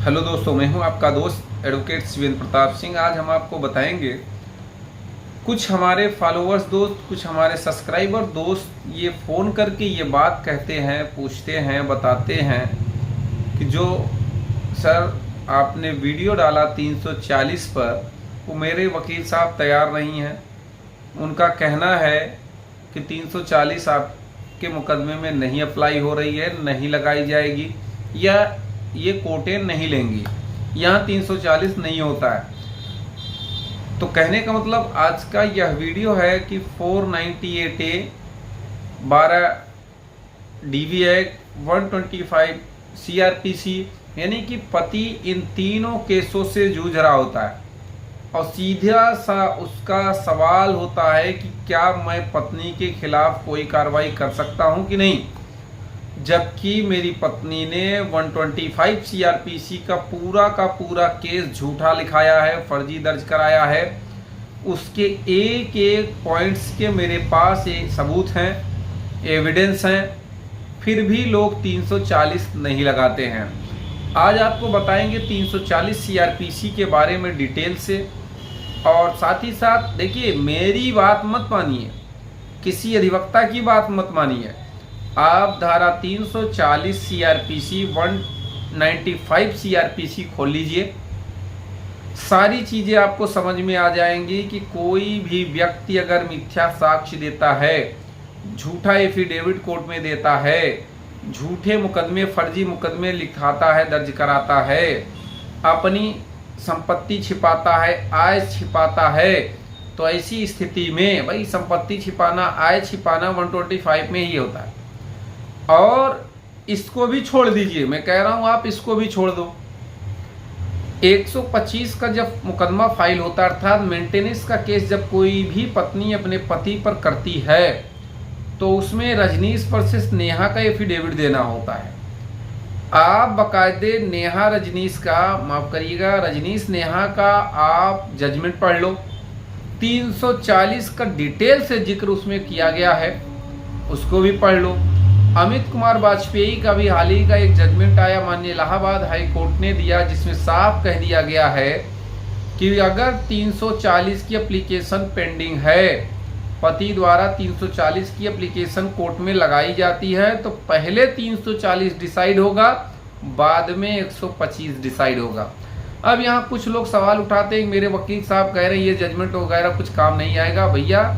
Hello दोस्तों, मैं हूं आपका दोस्त एडवोकेट शिवेंद्र प्रताप सिंह। आज हम आपको बताएंगे, कुछ हमारे फॉलोअर्स दोस्त, कुछ हमारे सब्सक्राइबर दोस्त ये फ़ोन करके ये बात कहते हैं, पूछते हैं, बताते हैं कि जो सर आपने वीडियो डाला 340 पर, वो मेरे वकील साहब तैयार नहीं हैं। उनका कहना है कि 340 आपके मुकदमे में नहीं अप्लाई हो रही है, नहीं लगाई जाएगी, या ये कोर्टें नहीं लेंगी, यहाँ 340 नहीं होता है। तो कहने का मतलब आज का यह वीडियो है कि 498A, 12 DV एक्ट, 125 CRPC, यानी कि पति इन तीनों केसों से जूझ रहा होता है और सीधा सा उसका सवाल होता है कि क्या मैं पत्नी के खिलाफ कोई कार्रवाई कर सकता हूं कि नहीं, जबकि मेरी पत्नी ने 125 CRPC का पूरा केस झूठा लिखाया है, फर्जी दर्ज कराया है। उसके एक एक पॉइंट्स के मेरे पास एक सबूत हैं, एविडेंस हैं, फिर भी लोग 340 नहीं लगाते हैं। आज आपको बताएंगे 340 CRPC के बारे में डिटेल से, और साथ ही साथ देखिए, मेरी बात मत मानिए, किसी अधिवक्ता की बात मत मानिए। आप धारा 340 CRPC, 195 CRPC खोल लीजिए, सारी चीज़ें आपको समझ में आ जाएंगी कि कोई भी व्यक्ति अगर मिथ्या साक्ष्य देता है, झूठा एफिडेविट कोर्ट में देता है, झूठे मुकदमे, फर्जी मुकदमे लिखाता है, दर्ज कराता है, अपनी संपत्ति छिपाता है, आय छिपाता है, तो ऐसी स्थिति में भाई संपत्ति छिपाना, आय छिपाना 125 में ही होता है। और इसको भी छोड़ दीजिए, मैं कह रहा हूं आप इसको भी छोड़ दो। 125 का जब मुकदमा फाइल होता है, अर्थात मेंटेनेंस का केस जब कोई भी पत्नी अपने पति पर करती है, तो उसमें रजनीश वर्सेस नेहा का एफिडेविट देना होता है। आप बाकायदे नेहा रजनीश का, माफ करिएगा, रजनीश नेहा का आप जजमेंट पढ़ लो। 340 का डिटेल से जिक्र उसमें किया गया है, उसको भी पढ़ लो। अमित कुमार वाजपेयी का भी हाल ही का एक जजमेंट आया, माननीय इलाहाबाद हाई कोर्ट ने दिया, जिसमें साफ कह दिया गया है कि अगर 340 की एप्लीकेशन पेंडिंग है, पति द्वारा 340 की एप्लीकेशन कोर्ट में लगाई जाती है, तो पहले 340 डिसाइड होगा, बाद में 125 डिसाइड होगा। अब यहाँ कुछ लोग सवाल उठाते हैं, मेरे वकील साहब कह रहे हैं ये जजमेंट वगैरह कुछ काम नहीं आएगा। भैया,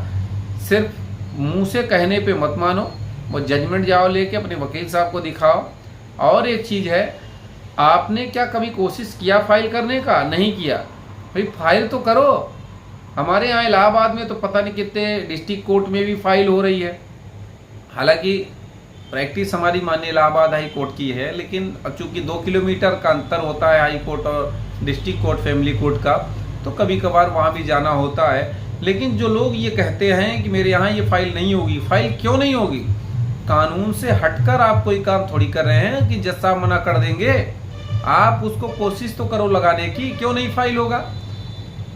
सिर्फ मुंह से कहने पे मत मानो, वो जजमेंट जाओ लेके अपने वकील साहब को दिखाओ। और एक चीज़ है, आपने क्या कभी कोशिश किया फाइल करने का? नहीं किया। भाई फाइल तो करो। हमारे यहाँ इलाहाबाद में तो पता नहीं कितने डिस्ट्रिक्ट कोर्ट में भी फाइल हो रही है। हालांकि प्रैक्टिस हमारी माननीय इलाहाबाद हाई कोर्ट की है, लेकिन चूँकि 2 किलोमीटर का अंतर होता है हाई कोर्ट और डिस्ट्रिक्ट कोर्ट, फैमिली कोर्ट का, तो कभी कभार वहाँ भी जाना होता है। लेकिन जो लोग ये कहते हैं कि मेरे यहाँ ये फाइल नहीं होगी, फाइल क्यों नहीं होगी? कानून से हटकर आप कोई काम थोड़ी कर रहे हैं कि जज साहब मना कर देंगे। आप उसको कोशिश तो करो लगाने की, क्यों नहीं फाइल होगा?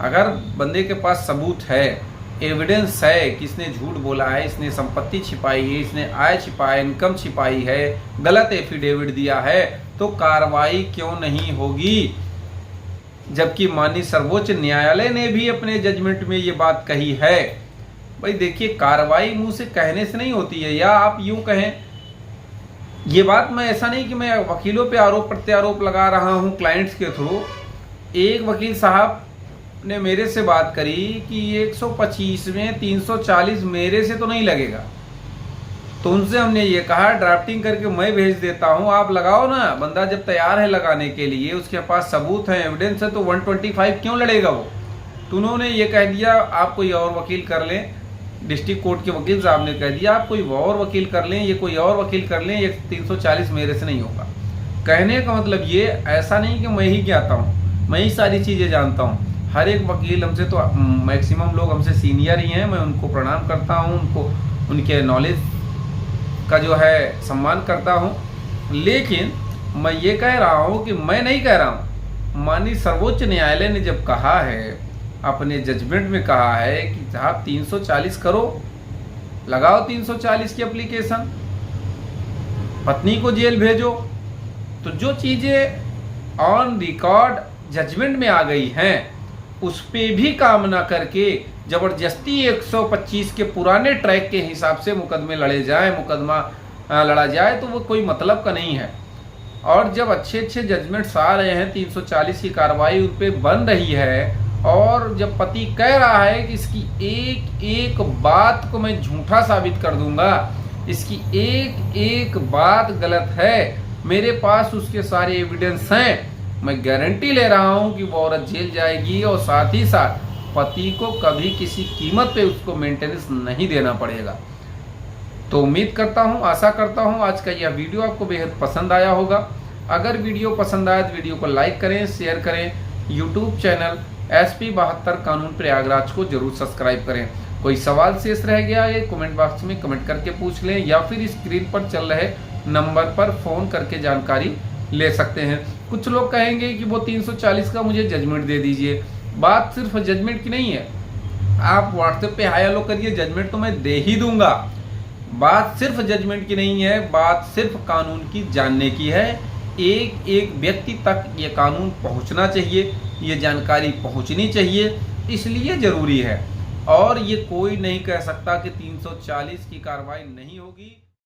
अगर बंदे के पास सबूत है, एविडेंस है कि इसने झूठ बोला है, इसने संपत्ति छिपाई है, इसने आय छिपाई, इनकम छिपाई है, गलत एफिडेविट दिया है, तो कार्रवाई क्यों नहीं होगी? जबकि माननीय सर्वोच्च न्यायालय ने भी अपने जजमेंट में ये बात कही है। भाई देखिए, कार्रवाई मुंह से कहने से नहीं होती है, या आप यूं कहें, ये बात मैं ऐसा नहीं कि मैं वकीलों पे आरोप प्रत्यारोप लगा रहा हूं क्लाइंट्स के थ्रू। एक वकील साहब ने मेरे से बात करी कि 125 में 340 मेरे से तो नहीं लगेगा, तो उनसे हमने ये कहा ड्राफ्टिंग करके मैं भेज देता हूं, आप लगाओ ना। बंदा जब तैयार है लगाने के लिए, उसके पास सबूत है, एविडेंस है, तो 125 क्यों लड़ेगा वो? तो उन्होंने ये कह दिया आप कोई और वकील कर लें। डिस्ट्रिक्ट कोर्ट के वकील साहब ने कह दिया आप कोई और वकील कर लें, ये कोई और वकील कर लें, ये 340 मेरे से नहीं होगा। कहने का मतलब ये ऐसा नहीं कि मैं ही ज्ञाता हूँ, मैं ही सारी चीज़ें जानता हूँ। हर एक वकील हमसे, तो मैक्सिमम लोग हमसे सीनियर ही हैं, मैं उनको प्रणाम करता हूँ, उनको उनके नॉलेज का जो है सम्मान करता हूँ। लेकिन मैं ये कह रहा हूँ कि मैं नहीं कह रहा हूँ, माननीय सर्वोच्च न्यायालय ने जब कहा है, अपने जजमेंट में कहा है कि आप 340 करो, लगाओ 340 की एप्लीकेशन, पत्नी को जेल भेजो, तो जो चीज़ें ऑन रिकॉर्ड जजमेंट में आ गई हैं, उस पे भी काम ना करके जबरदस्ती 125 के पुराने ट्रैक के हिसाब से मुकदमे मुकदमा लड़ा जाए, तो वो कोई मतलब का नहीं है। और जब अच्छे अच्छे जजमेंट्स आ रहे हैं, 340 की कार्रवाई उन पे बन रही है, और जब पति कह रहा है कि इसकी एक एक बात को मैं झूठा साबित कर दूंगा, इसकी एक एक बात गलत है, मेरे पास उसके सारे एविडेंस हैं, मैं गारंटी ले रहा हूं कि वो औरत जेल जाएगी, और साथ ही साथ पति को कभी किसी कीमत पे उसको मेंटेनेंस नहीं देना पड़ेगा। तो उम्मीद करता हूं, आशा करता हूं आज का यह वीडियो आपको बेहद पसंद आया होगा। अगर वीडियो पसंद आया तो वीडियो को लाइक करें, शेयर करें। यूट्यूब चैनल SP 72 कानून प्रयागराज को जरूर सब्सक्राइब करें। कोई सवाल शेष रह गया है कमेंट बॉक्स में कमेंट करके पूछ लें, या फिर स्क्रीन पर चल रहे नंबर पर फ़ोन करके जानकारी ले सकते हैं। कुछ लोग कहेंगे कि वो 340 का मुझे जजमेंट दे दीजिए। बात सिर्फ जजमेंट की नहीं है, आप व्हाट्सएप पे हाय हेलो करिए, जजमेंट तो मैं दे ही दूंगा। बात सिर्फ जजमेंट की नहीं है, बात सिर्फ कानून की जानने की है। एक एक व्यक्ति तक ये कानून पहुंचना चाहिए, ये जानकारी पहुंचनी चाहिए, इसलिए ज़रूरी है। और ये कोई नहीं कह सकता कि 340 की कार्रवाई नहीं होगी।